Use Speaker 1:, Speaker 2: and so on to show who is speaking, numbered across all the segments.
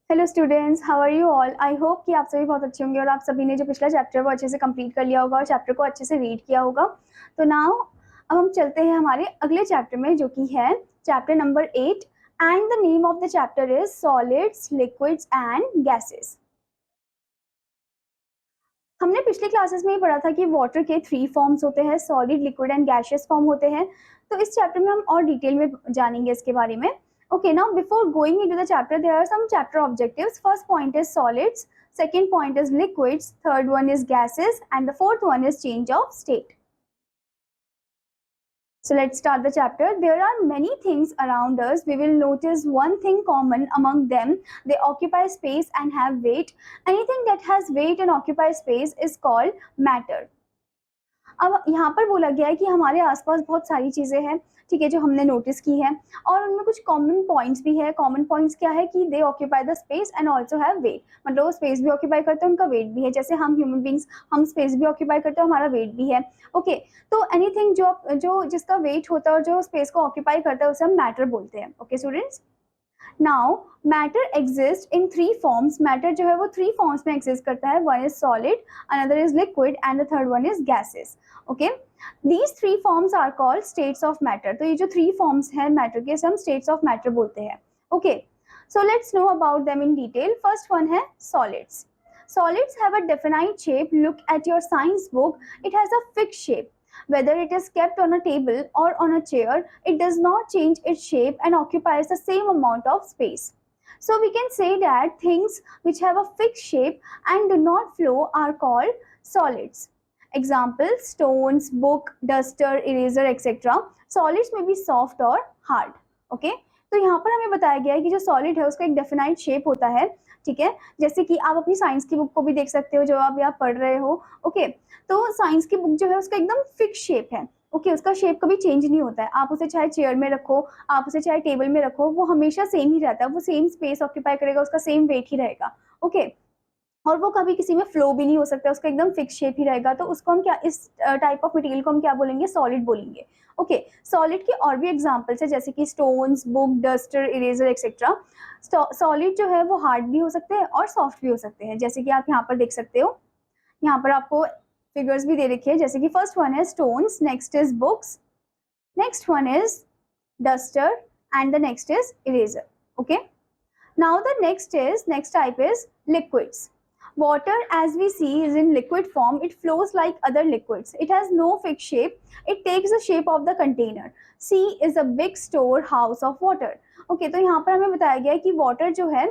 Speaker 1: Hello students, how are you all. I hope कि आप सभी बहुत अच्छे होंगे और आप सभी ने जो पिछला चैप्टर वो अच्छे से कंप्लीट कर लिया होगा और चैप्टर को अच्छे से रीड किया होगा। तो नाउ अब हम चलते हैं हमारे अगले चैप्टर में, जो कि है chapter number 8 and the name of the chapter is solids, liquids and gases. हमने पिछले क्लासेस में ही पढ़ा था कि वाटर के 3 फॉर्म्स होते हैं, solid, liquid and gaseous form होते हैं। तो इस चैप्टर में हम और डिटेल में जानेंगे इसके बारे में। Okay, now before going into the chapter, there are some chapter objectives. First point is solids, second point is liquids, third one is gases, and the fourth one is change of state. So let's start the chapter. There are many things around us. We will notice one thing common among them. They occupy space and have weight. Anything that has weight and occupies space is called matter. अब यहाँ पर बोला गया है कि हमारे आसपास बहुत सारी चीजें हैं, ठीक है, जो हमने नोटिस की है और उनमें कुछ कॉमन पॉइंट्स भी है। कॉमन पॉइंट्स क्या है कि they occupy the space and also have weight, मतलब वो स्पेस भी ऑक्यूपाई करते हैं, उनका वेट भी है। जैसे हम ह्यूमन बींग्स, हम स्पेस भी ऑक्यूपाई करते हैं, हमारा वेट भी है। ओके, तो एनीथिंग जो जो जिसका वेट होता है और जो स्पेस को ऑक्यूपाई करता है उसे हम मैटर बोलते हैं। Okay students, now matter exist in 3 forms. Matter जो है वो 3 फॉर्म्स में एग्जिस्ट करता है। One is solid, another is liquid and the third one is gases. Okay, these 3 forms are called states of matter. तो ये जो 3 फॉर्म्स हैं मैटर के, हम स्टेट्स ऑफ मैटर बोलते हैं। Okay, so let's know about them in detail. First one है solids. Solids have a definite shape. Look at your science book. It has a fixed shape. Whether it is kept on a table or on a chair, it does not change its shape and occupies the same amount of space. So we can say that things which have a fixed shape and do not flow are called solids. Examples: stones, book, duster, eraser, etc. Solids may be soft or hard. Okay? तो यहाँ पर हमें बताया गया है कि जो solid है उसका एक डेफिनाइट शेप होता है, ठीक है। जैसे कि आप अपनी साइंस की बुक को भी देख सकते हो जो आप यहाँ पढ़ रहे हो। ओके, तो साइंस की बुक जो है उसका एकदम फिक्स शेप है। ओके, उसका शेप कभी चेंज नहीं होता है। आप उसे चाहे चेयर में रखो, आप उसे चाहे टेबल में रखो, वो हमेशा सेम ही रहता है, वो सेम स्पेस ऑक्यूपाई करेगा, उसका सेम वेट ही रहेगा। ओके, और वो कभी किसी में फ्लो भी नहीं हो सकता, उसका एकदम फिक्स शेप ही रहेगा। तो उसको हम क्या, इस टाइप ऑफ मटेरियल को हम क्या बोलेंगे, सॉलिड बोलेंगे। ओके, सॉलिड के और भी एग्जांपल्स है जैसे कि stones, book, duster, eraser etcetera. Solid जो है वो हार्ड भी हो सकते हैं और सॉफ्ट भी हो सकते हैं, जैसे कि आप यहाँ पर देख सकते हो। यहाँ पर आपको फिगर्स भी दे रखी है, जैसे कि फर्स्ट वन है stones, next is books, next one is duster and the next is eraser. Okay, now the next type is liquids. Water, as we see, is in liquid form. It flows like other liquids. It has no fixed shape. It takes the shape of the container. Sea is a big storehouse of water. Okay, तो यहाँ पर हमें बताया गया है कि water जो है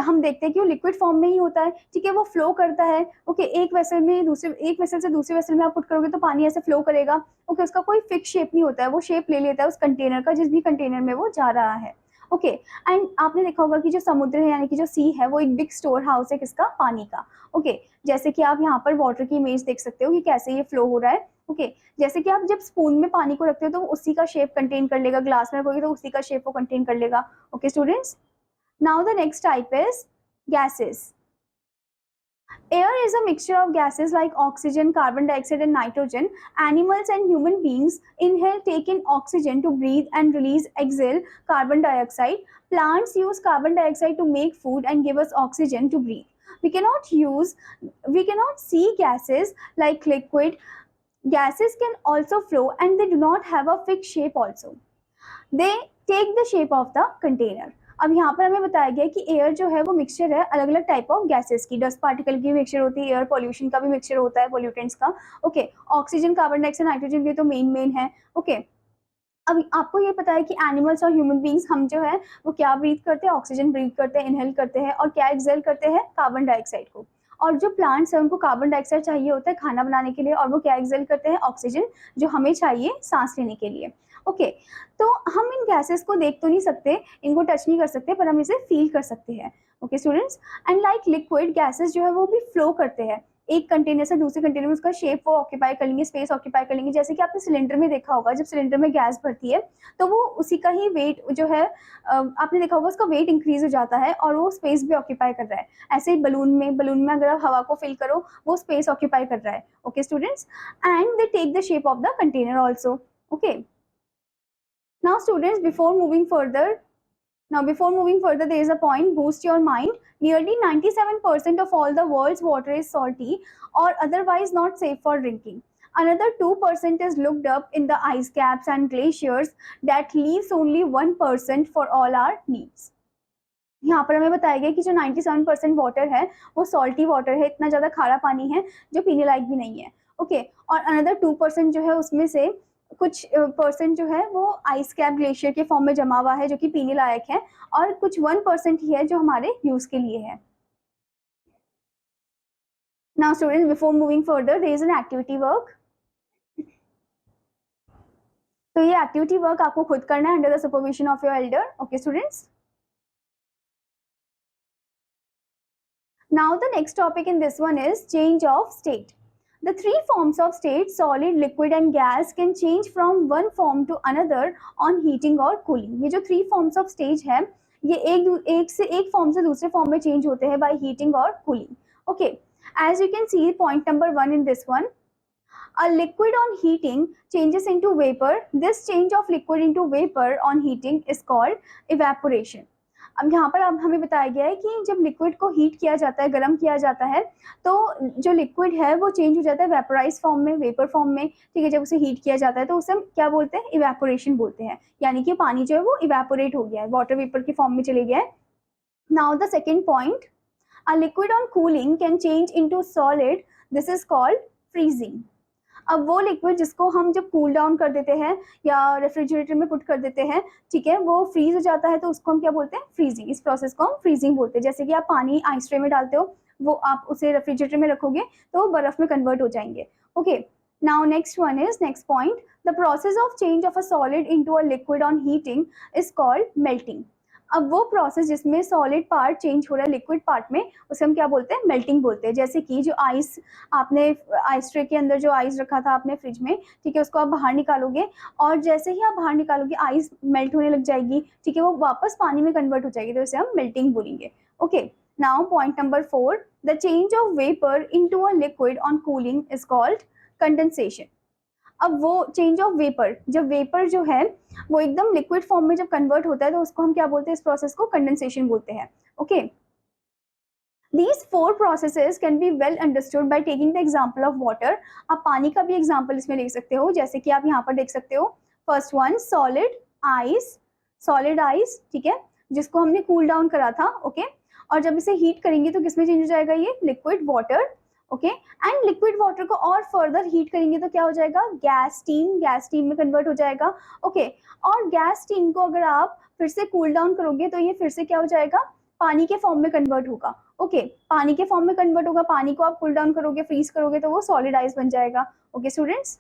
Speaker 1: हम देखते हैं कि वो लिक्विड फॉर्म में ही होता है, ठीक है, वो फ्लो करता है। ओके, एक वेसल से दूसरे वेसल में आप पुट करोगे तो पानी ऐसे फ्लो करेगा। ओके, उसका कोई फिक्स शेप नहीं होता है, वो शेप ले लेता है उस कंटेनर का, जिस भी कंटेनर में वो जा रहा है। ओके, एंड आपने देखा होगा कि जो समुद्र है यानी कि जो सी है वो एक बिग स्टोर हाउस है, किसका, पानी का। ओके, जैसे कि आप यहाँ पर वाटर की इमेज देख सकते हो कि कैसे ये फ्लो हो रहा है। ओके, जैसे कि आप जब स्पून में पानी को रखते हो तो उसी का शेप कंटेन कर लेगा, ग्लास में रखोगे तो उसी का शेप वो कंटेन कर लेगा। Okay students, now the next type is gases. Air is a mixture of gases like oxygen, carbon dioxide, and nitrogen. Animals and human beings inhale, take in oxygen to breathe, and exhale carbon dioxide. Plants use carbon dioxide to make food and give us oxygen to breathe. We cannot see gases like liquid. Gases can also flow and they do not have a fixed shape also. They take the shape of the container. अब यहाँ पर हमें बताया गया कि air जो है वो मिक्सचर है अलग अलग टाइप ऑफ गैसेस की। डस्ट पार्टिकल की मिक्सचर होती है, एयर पॉल्यूशन का भी मिक्सचर होता है, पॉल्यूटेंट्स का। Okay, oxygen, carbon dioxide, nitrogen ये तो मेन है। ओके, अब आपको ये पता है कि एनिमल्स और ह्यूमन बींग्स हम जो है वो क्या ब्रीथ करते हैं, ऑक्सीजन ब्रीथ करते हैं, इनहेल करते हैं, और क्या एक्सेल करते हैं, कार्बन डाइऑक्साइड को। और जो प्लांट्स है उनको कार्बन डाइऑक्साइड चाहिए होता है खाना बनाने के लिए, और वो क्या एक्सेल करते हैं, ऑक्सीजन, जो हमें चाहिए सांस लेने के लिए। ओके, तो हम इन गैसेस को देख तो नहीं सकते, इनको टच नहीं कर सकते, पर हम इसे फील कर सकते हैं। Okay students, and like liquid, gases जो है वो भी फ्लो करते हैं एक कंटेनर से दूसरे कंटेनर में, उसका शेप वो ऑक्यूपाई कर लेंगे, स्पेस ऑक्यूपाई कर लेंगे। जैसे कि आपने सिलेंडर में देखा होगा, जब सिलेंडर में गैस भरती है तो वो उसी का ही वेट जो है आपने देखा होगा उसका वेट इंक्रीज हो जाता है और वो स्पेस भी ऑक्यूपाई कर रहा है। ऐसे ही बलून में अगर आप हवा को फिल करो वो स्पेस ऑक्यूपाई कर रहा है। Okay students, and they take the shape of the container also. Okay, now students, before moving further, Now, before moving further, there is a point, boost your mind. Nearly 97% of all the world's water is salty or otherwise not safe for drinking. Another 2% is looked up in the ice caps and glaciers that leaves only 1% for all our needs. यहाँ पर हमें बताया गया कि जो 97% water है वो salty water है, इतना ज़्यादा खारा पानी है जो पीने लायक भी नहीं है। ओके, और अनदर 2% जो है उसमें से कुछ परसेंट जो है वो आइस कैप ग्लेशियर के फॉर्म में जमा हुआ है जो कि पीने लायक है, और कुछ 1% ही है जो हमारे यूज के लिए है। Now students, before moving further, there is an activity work. तो ये एक्टिविटी वर्क आपको खुद करना है under the supervision of your elder. Okay students, now the next topic in this one is change of state. The three forms of state, solid, liquid and gas, can change from one form to another on heating or cooling. ये जो three forms of stage है ये एक से एक form से दूसरे form में चेंज होते हैं by heating or cooling. Okay, as you can see, point number 1 in this one, a liquid on heating changes into vapor. This change of liquid into vapor on heating is called evaporation. अब यहाँ पर अब हमें बताया गया है कि जब लिक्विड को हीट किया जाता है, गर्म किया जाता है, तो जो लिक्विड है वो चेंज हो जाता है वेपराइज फॉर्म में, वेपर फॉर्म में। ठीक है, जब उसे हीट किया जाता है तो उसे हम क्या बोलते हैं, इवेपोरेशन बोलते हैं, यानी कि पानी जो है वो इवेपोरेट हो गया है, वाटर वेपर के फॉर्म में चले गया है। Now the second point, a liquid on cooling can change into solid, this is called freezing. अब वो लिक्विड जिसको हम जब कूल डाउन कर देते हैं या रेफ्रिजरेटर में पुट कर देते हैं, ठीक है, वो फ्रीज हो जाता है तो उसको हम क्या बोलते हैं, फ्रीजिंग। इस प्रोसेस को हम फ्रीजिंग बोलते हैं। जैसे कि आप पानी आइस ट्रे में डालते हो, वो आप उसे रेफ्रिजरेटर में रखोगे तो बर्फ में कन्वर्ट हो जाएंगे। Okay, now next one is, next point, the process of change of a solid into a liquid on heating is called melting. अब वो प्रोसेस जिसमें सॉलिड पार्ट चेंज हो रहा है लिक्विड पार्ट में, उसे हम क्या बोलते हैं, मेल्टिंग बोलते हैं। जैसे कि जो आइस, आपने आइस ट्रे के अंदर जो आइस रखा था आपने फ्रिज में, ठीक है, उसको आप बाहर निकालोगे और जैसे ही आप बाहर निकालोगे आइस मेल्ट होने लग जाएगी, ठीक है, वो वापस पानी में कन्वर्ट हो जाएगी, तो इसे हम मेल्टिंग बोलेंगे। Okay, now point number 4, the change of vapour into a liquid on cooling is called condensation. अब वो चेंज ऑफ वेपर, जब वेपर जो है वो एकदम लिक्विड फॉर्म में जब कन्वर्ट होता है तो उसको हम क्या बोलते हैं, इस प्रोसेस को कंडेंसेशन बोलते हैं। Okay, These four processes can be well understood by taking the example of water. आप पानी का भी एग्जाम्पल इसमें ले सकते हो, जैसे कि आप यहाँ पर देख सकते हो। First one, solid ice, solid ice, ठीक है, जिसको हमने कूल डाउन करा था। ओके, और जब इसे हीट करेंगे तो किसमें चेंज हो जाएगा, ये liquid water. Okay, and liquid water को और फर्दर हीट करेंगे तो क्या हो जाएगा, गैस स्टीम, गैस स्टीम में कन्वर्ट हो जाएगा। ओके, और गैस स्टीम को अगर आप फिर से कूल डाउन करोगे तो ये फिर से क्या हो जाएगा, पानी के फॉर्म में कन्वर्ट होगा। ओके, पानी के फॉर्म में कन्वर्ट होगा, पानी को आप कूल डाउन करोगे, फ्रीज करोगे तो वो सॉलिड आइस बन जाएगा। ओके स्टूडेंट्स,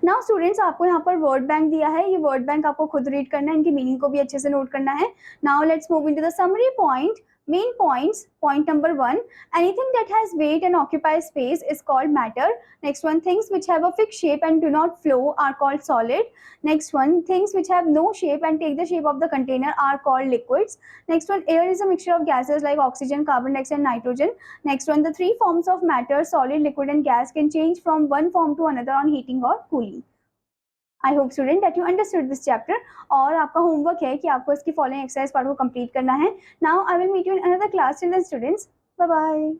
Speaker 1: नाउ स्टूडेंट्स, आपको यहाँ पर वर्ड बैंक दिया है, ये वर्ड बैंक आपको खुद रीड करना है, इनकी मीनिंग को भी अच्छे से नोट करना है। Now let's move into the summary point, main points. Point number 1, anything that has weight and occupies space is called matter. Next one, things which have a fixed shape and do not flow are called solid. Next one, things which have no shape and take the shape of the container are called liquids. Next one, air is a mixture of gases like oxygen, carbon dioxide and nitrogen. Next one, the three forms of matter, solid, liquid and gas, can change from one form to another on heating or cooling. I hope student that you understood this chapter. और आपका homework है कि आपको इसकी following exercise part को complete करना है। Now I will meet you in another class. Till then students, bye bye.